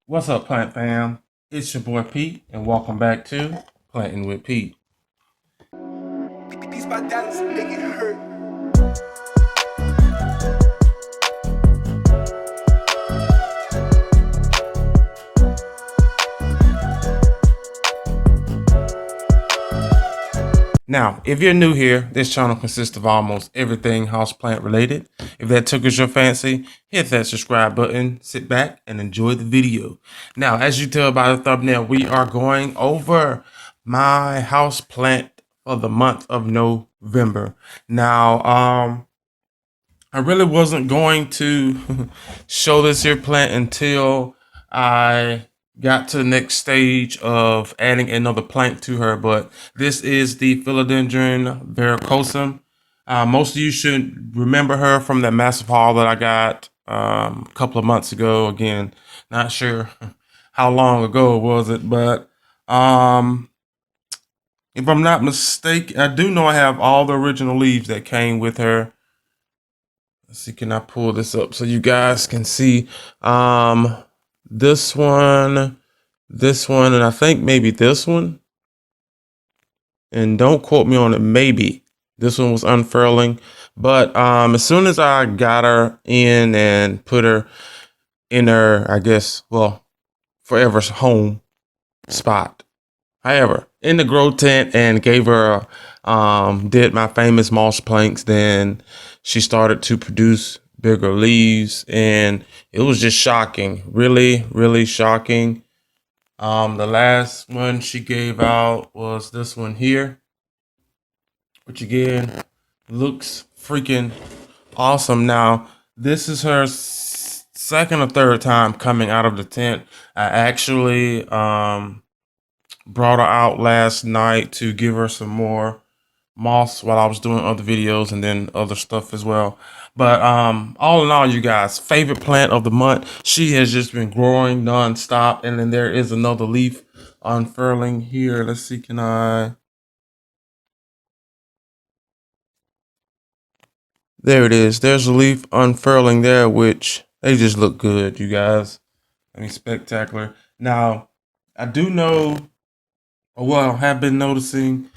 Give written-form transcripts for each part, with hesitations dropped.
What's up, plant fam? It's your boy Pete, and welcome back to Planting with Pete. These my dollars make it hurt. Now, if you're new here, this channel consists of almost everything houseplant related. If that tickles your fancy, hit that subscribe button, sit back, and enjoy the video. Now, as you tell by the thumbnail, we are going over my houseplant for the month of November. Now, I really wasn't going to show this here plant until I got to the next stage of adding another plant to her, but this is the Philodendron Varicosum. Most of you should remember her from that massive haul that I got a couple of months ago. Again, not sure how long ago was it, but if I'm not mistaken, I do know I have all the original leaves that came with her. Let's see, can I pull this up so you guys can see this one, and I think maybe this one. And don't quote me on it, maybe this one was unfurling. But as soon as I got her in and put her in her, I guess, well, forever home spot. However, in the grow tent and gave her did my famous moss planks, then she started to produce bigger leaves, and it was just shocking, really shocking. The last one she gave out was this one here, which again looks freaking awesome. Now, this is her second or third time coming out of the tent. I actually brought her out last night to give her some more moss while I was doing other videos and then other stuff as well. But all in all, you guys, favorite plant of the month. She has just been growing nonstop. And then there is another leaf unfurling here. Let's see, can I? There it is. There's a leaf unfurling there, which they just look good, you guys. I mean, spectacular. Now, I do know, well, have been noticing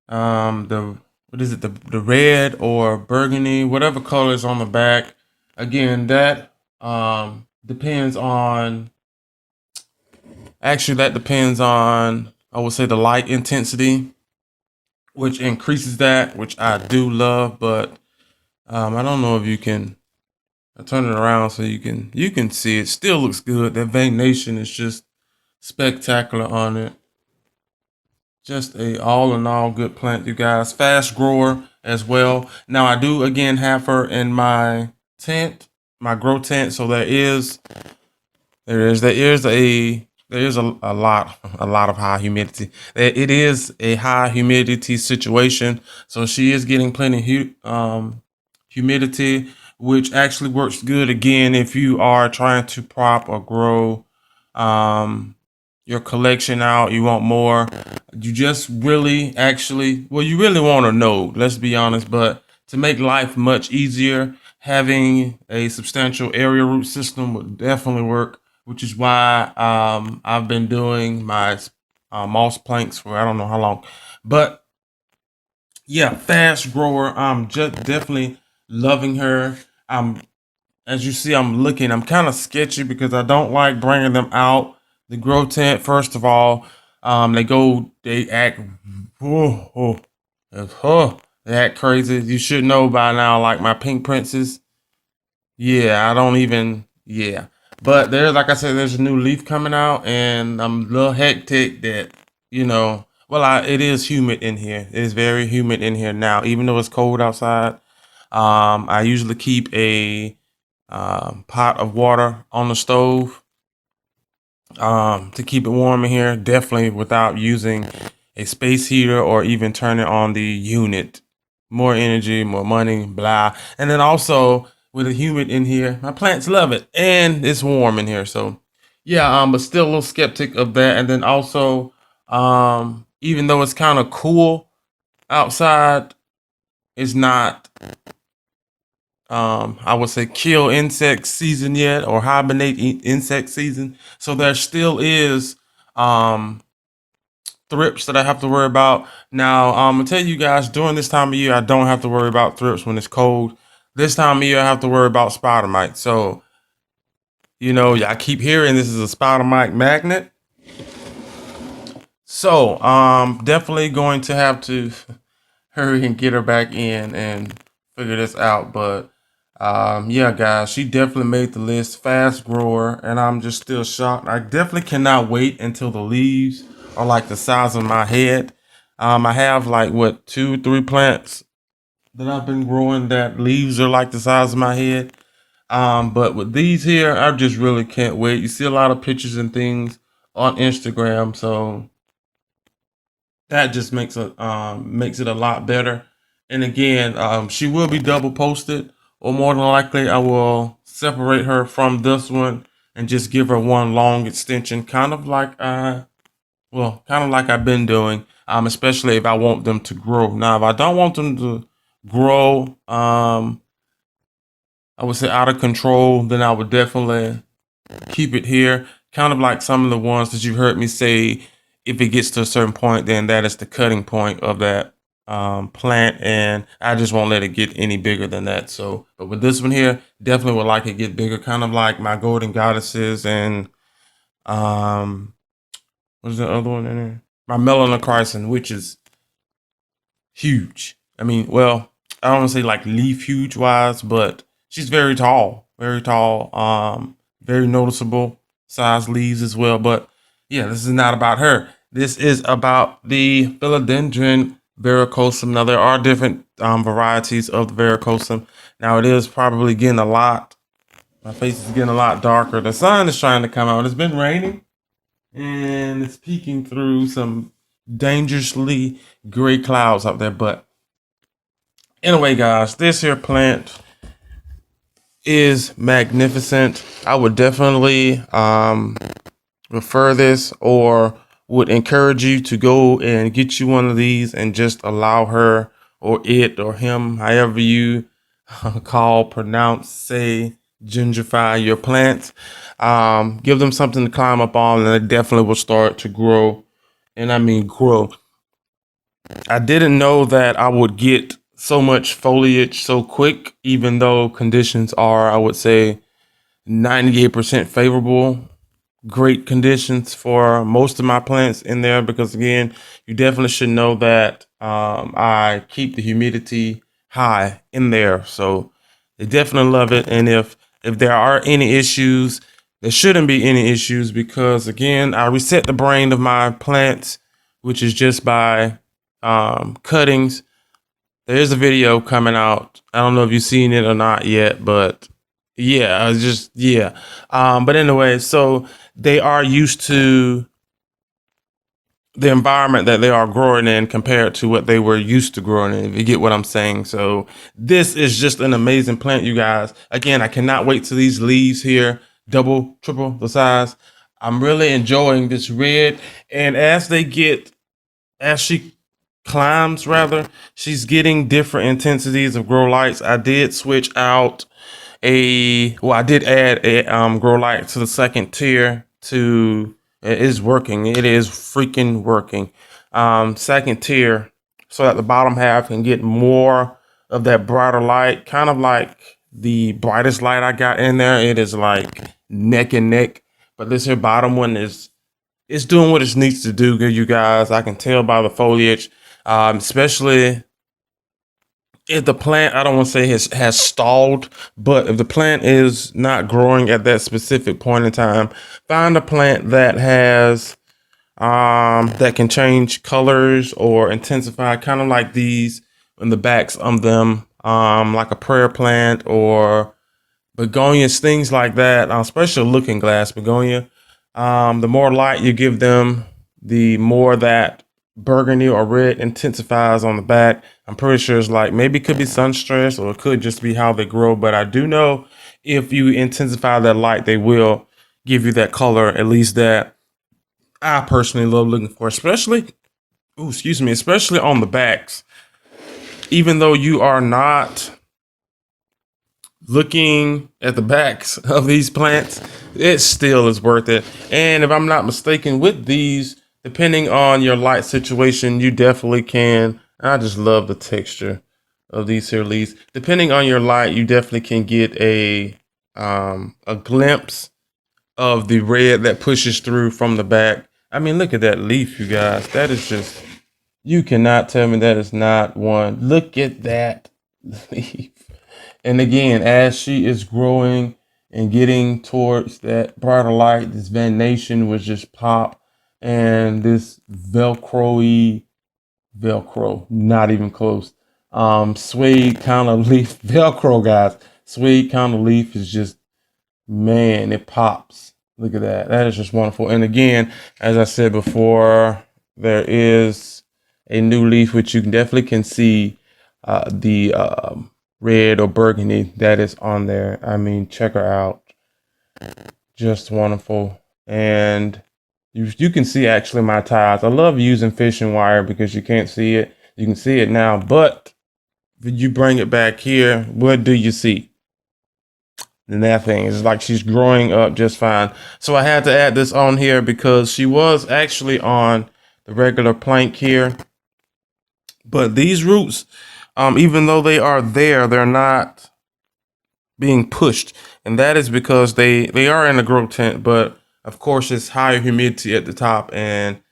the what is it, the red or burgundy, whatever color is on the back. Again, that depends on, actually that depends on, I would say, the light intensity, which increases that, which I do love. But I don't know if you can, I turn it around so you can see it. Still looks good. That veination is just spectacular on it. Just a all in all good plant, you guys. Fast grower as well. Now I do again have her in my tent, my grow tent. So there is a lot of high humidity. It is a high humidity situation. So she is getting plenty humidity, which actually works good again if you are trying to prop or grow your collection out. You want more. You just really actually, well, you really want to know, let's be honest, but to make life much easier, having a substantial area root system would definitely work, which is why I've been doing my moss planks for I don't know how long. But yeah, fast grower. I'm just definitely loving her. As you see, I'm kind of sketchy because I don't like bringing them out the grow tent. First of all, they act, oh, oh, they act crazy. You should know by now, like my pink princess. Yeah, I don't even, yeah. But there's, like I said, there's a new leaf coming out, and I'm a little hectic that, well, it is humid in here. It is very humid in here now, even though it's cold outside. I usually keep a pot of water on the stove to keep it warm in here, definitely without using a space heater or even turning on the unit. More energy, more money, blah. And then also with the humid in here, my plants love it, and it's warm in here. So yeah, but still a little skeptic of that. And then also, even though it's kind of cool outside, it's not I would say kill insect season yet, or hibernate insect season. So there still is thrips that I have to worry about. Now, I'm gonna tell you guys, during this time of year, I don't have to worry about thrips when it's cold. This time of year, I have to worry about spider mites. So, I keep hearing this is a spider mite magnet. So, definitely going to have to hurry and get her back in and figure this out. But yeah, guys, she definitely made the list. Fast grower, and I'm just still shocked. I definitely cannot wait until the leaves are like the size of my head. I have like what 2, 3 plants that I've been growing that leaves are like the size of my head. But with these here, I just really can't wait. You see a lot of pictures and things on Instagram, so that just makes it a lot better. And again, she will be double posted, or more than likely, I will separate her from this one and just give her one long extension, kind of like I've been doing. Especially if I want them to grow. Now, if I don't want them to grow, I would say out of control, then I would definitely keep it here. Kind of like some of the ones that you've heard me say, if it gets to a certain point, then that is the cutting point of that plant, and I just won't let it get any bigger than that. So, but with this one here, definitely would like it get bigger, kind of like my golden goddesses and what's the other one in there? My melanochrysum, which is huge. I mean, well, I don't want to say like leaf huge wise, but she's very tall, very tall. Very noticeable size leaves as well. But yeah, this is not about her. This is about the Philodendron Varicosum. Now there are different varieties of the Varicosum. Now it is probably getting a lot. My face is getting a lot darker. The sun is trying to come out. It's been raining, and it's peeking through some dangerously gray clouds out there. But anyway, guys, this here plant is magnificent. I would definitely refer this, or would encourage you to go and get you one of these and just allow her or it or him, however you pronounce, say, gentrify your plants. Give them something to climb up on, and they definitely will start to grow. And I mean grow. I didn't know that I would get so much foliage so quick, even though conditions are, I would say, 98% favorable. Great conditions for most of my plants in there, because again, you definitely should know that I keep the humidity high in there, so they definitely love it. And if there are any issues, there shouldn't be any issues, because again, I reset the brain of my plants, which is just by cuttings. There's a video coming out. I don't know if you've seen it or not yet, but yeah, I was just, yeah. But anyway, so they are used to the environment that they are growing in compared to what they were used to growing in, if you get what I'm saying. So this is just an amazing plant, you guys. Again, I cannot wait till these leaves here double, triple the size. I'm really enjoying this red. And as she climbs, rather, she's getting different intensities of grow lights. I did switch out I did add a grow light to the second tier. It is working. It is freaking working. Second tier, so that the bottom half can get more of that brighter light, kind of like the brightest light I got in there. It is like neck and neck, but this here bottom one is it's doing what it needs to do, you guys. I can tell by the foliage, especially if the plant, I don't want to say has stalled, but if the plant is not growing at that specific point in time, find a plant that has that can change colors or intensify, kind of like these in the backs of them, like a prayer plant or begonias, things like that, especially looking glass begonia. The more light you give them, the more that burgundy or red intensifies on the back. I'm pretty sure it's like, maybe it could be sun stress, or it could just be how they grow. But I do know if you intensify that light, they will give you that color, at least that I personally love looking for, especially, especially on the backs. Even though you are not looking at the backs of these plants, it still is worth it. And if I'm not mistaken, with these, depending on your light situation, you definitely can. I just love the texture of these here leaves. Depending on your light, you definitely can get a glimpse of the red that pushes through from the back. I mean, look at that leaf, you guys. That is just, you cannot tell me that is not one. Look at that leaf. And again, as she is growing and getting towards that brighter light, this venation was just pop. And this Velcro, not even close. Suede kind of leaf, Velcro, guys. Suede kind of leaf is just, man, it pops. Look at that. That is just wonderful. And again, as I said before, there is a new leaf, which you definitely can see the red or burgundy that is on there. I mean, check her out. Just wonderful. And you can see actually my ties. I love using fishing wire because you can't see it. You can see it now, but if you bring it back here, what do you see? And that thing is like she's growing up just fine. So I had to add this on here because she was actually on the regular plank here. But these roots, even though they are there, they're not being pushed. And that is because they are in a grow tent, but of course it's higher humidity at the top. And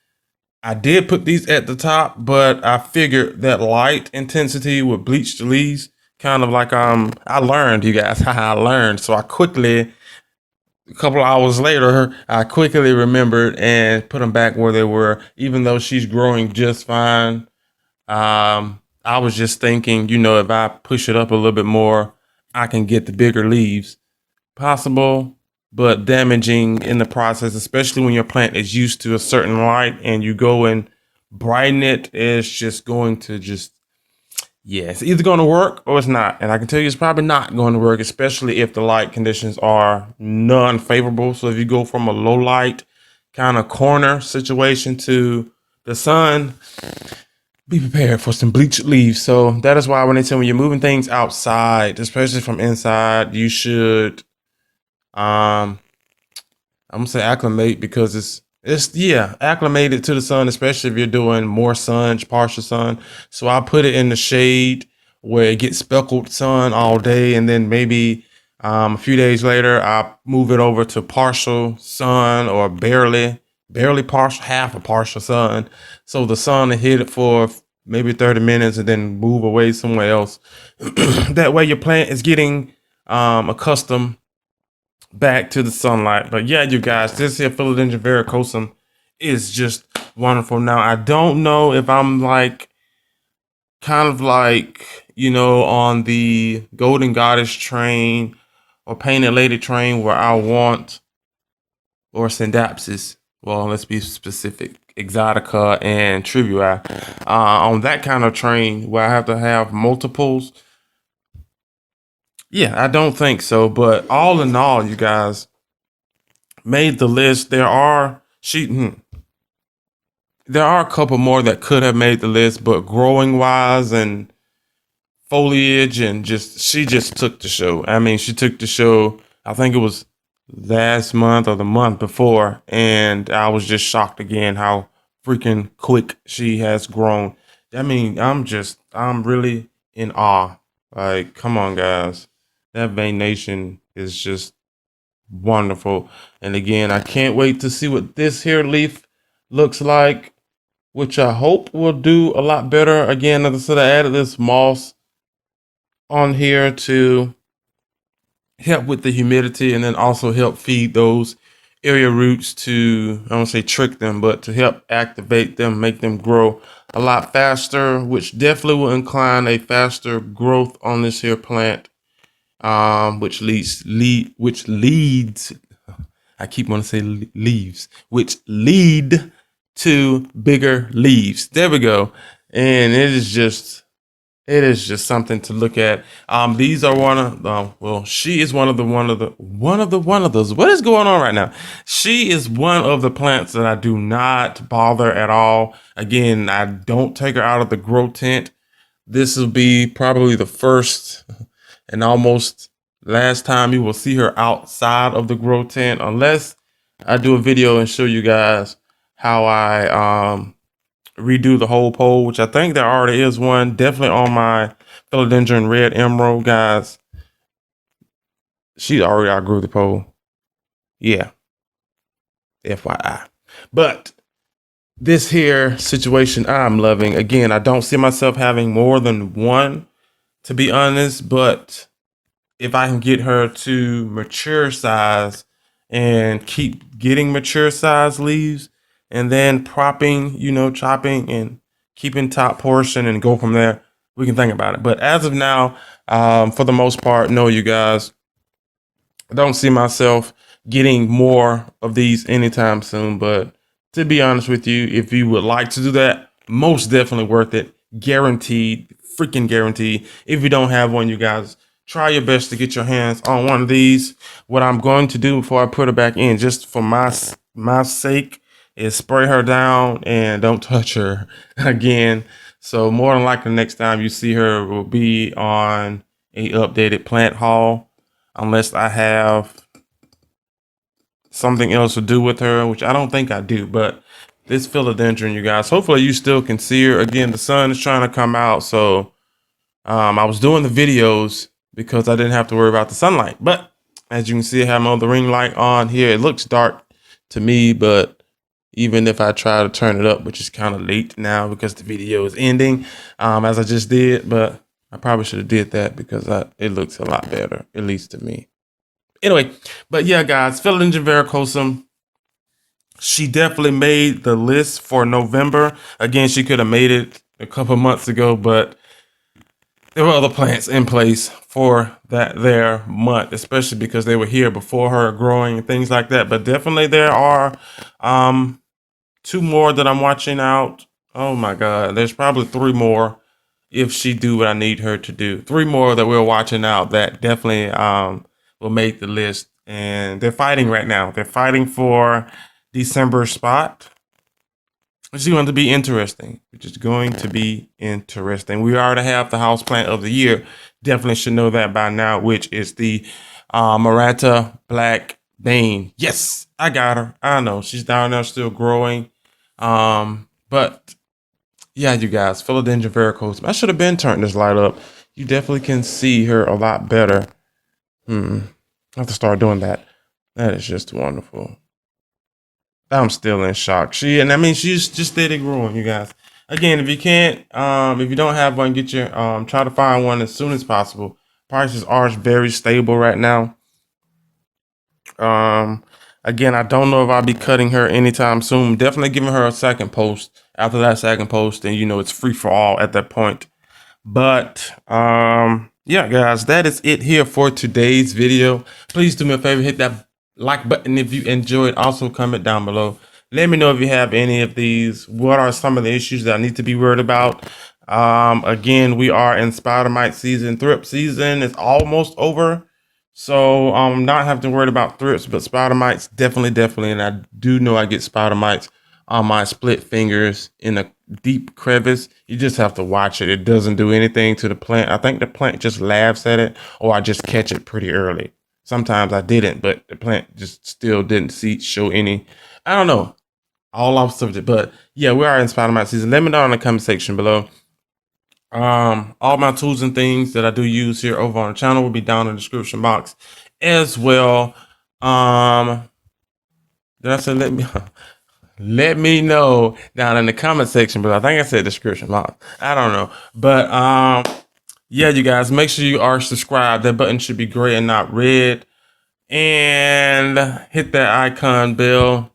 I did put these at the top, but I figured that light intensity would bleach the leaves. Kind of like I learned, you guys, how I learned. So I quickly, a couple of hours later, I quickly remembered and put them back where they were, even though she's growing just fine. I was just thinking, you know, if I push it up a little bit more, I can get the bigger leaves. Possible, but damaging in the process, especially when your plant is used to a certain light and you go and brighten it, it's just going to just, yeah, it's either going to work or it's not. And I can tell you it's probably not going to work, especially if the light conditions are non-favorable. So if you go from a low light kind of corner situation to the sun, be prepared for some bleached leaves. So that is why when they tell me you're moving things outside, especially from inside, you should I'm gonna say acclimate because it's yeah, acclimated to the sun, especially if you're doing more sun, partial sun. So I put it in the shade where it gets speckled sun all day, and then maybe a few days later I move it over to partial sun or barely partial, half a partial sun. So the sun will hit it for maybe 30 minutes and then move away somewhere else. That way your plant is getting accustomed back to the sunlight. But yeah, you guys, this here Philodendron Varicosum is just wonderful. Now, I don't know if I'm like kind of like, you know, on the Golden Goddess train or Painted Lady train where I want, or Syndapsis. Well, let's be specific. Exotica and Tribui. On that kind of train where I have to have multiples. Yeah, I don't think so. But all in all, you guys, made the list. There are a couple more that could have made the list, but growing wise and foliage and just she just took the show. I mean, she took the show. I think it was last month or the month before, and I was just shocked again how freaking quick she has grown. I mean, I'm really in awe. Like, come on, guys, that Vein Nation is just wonderful. And again, I can't wait to see what this here leaf looks like, which I hope will do a lot better. Again, as I said, I added this moss on here to help with the humidity and then also help feed those area roots to, I don't say trick them, but to help activate them, make them grow a lot faster, which definitely will incline a faster growth on this here plant, which leads, I keep wanting to say leaves, which lead to bigger leaves. There we go. And it is just something to look at. These are she is one of those. What is going on right now? She is one of the plants that I do not bother at all. Again, I don't take her out of the grow tent. This will be probably the first and almost last time you will see her outside of the grow tent, unless I do a video and show you guys how I redo the whole pole, which I think there already is one, definitely on my Philodendron Red Emerald, guys. She already outgrew the pole. Yeah, FYI. But this here situation I'm loving. Again, I don't see myself having more than one, to be honest, but if I can get her to mature size and keep getting mature size leaves and then propping, chopping and keeping top portion and go from there, we can think about it. But as of now, for the most part, no, you guys, I don't see myself getting more of these anytime soon. But to be honest with you, if you would like to do that, most definitely worth it. Guaranteed, freaking guaranteed. If you don't have one, you guys, try your best to get your hands on one of these. What I'm going to do before I put her back in, just for my sake, is spray her down and don't touch her again. So more than likely next time you see her will be on a updated plant haul, unless I have something else to do with her, which I don't think I do. But this philodendron, you guys, hopefully you still can see her. Again, the sun is trying to come out, so I was doing the videos because I didn't have to worry about the sunlight. But as you can see, I have my other ring light on here. It looks dark to me, but even if I try to turn it up, which is kind of late now because the video is ending, as I just did, but I probably should have did that because it looks a lot better, at least to me. Anyway, but yeah, guys, Philodendron Varicosum, she definitely made the list for November. Again, she could have made it a couple months ago, but there were other plants in place for their month, especially because they were here before her growing and things like that. But definitely there are two more that I'm watching out. Oh my God, there's probably three more if she do what I need her to do. Three more that we're watching out that definitely will make the list. And they're fighting right now. They're fighting for December spot, which is going to be interesting. We already have the house plant of the year. Definitely should know that by now, which is the Morata Black Bane. Yes, I got her. I know she's down there still growing. But yeah, you guys, Philodendron Varicosum. I should have been turning this light up. You definitely can see her a lot better. I have to start doing that. That is just wonderful. I'm still in shock. She's just steady growing, you guys. Again, if you can't, if you don't have one, get your, try to find one as soon as possible. Prices are very stable right now. Again, I don't know if I'll be cutting her anytime soon. Definitely giving her a second post. After that second post, then it's free for all at that point. But yeah, guys, that is it here for today's video. Please do me a favor, hit that like button if you enjoyed. Also comment down below. Let me know if you have any of these. What are some of the issues that I need to be worried about? Again, we are in spider mite season. Thrip season is almost over. So not have to worry about thrips, but spider mites definitely. And I do know I get spider mites on my split fingers in a deep crevice. You just have to watch it. It doesn't do anything to the plant. I think the plant just laughs at it, or I just catch it pretty early. Sometimes I didn't, but the plant just still didn't show any. I don't know. All off subject, but yeah, we are in spider mite season. Let me know in the comment section below. All my tools and things that I do use here over on the channel will be down in the description box as well. Did I say let me let me know down in the comment section, but I think I said description box. I don't know. But yeah, you guys, make sure you are subscribed. That button should be gray and not red. And hit that icon bell.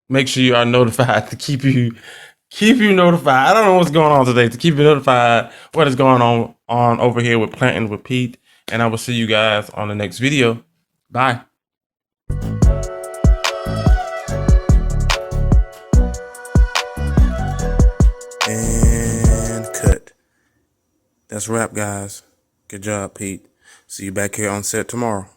Make sure you are notified to keep you notified. I don't know what's going on today, to keep you notified what is going on over here with Planting with Pete. And I will see you guys on the next video. Bye. And cut. That's a wrap, guys. Good job, Pete. See you back here on set tomorrow.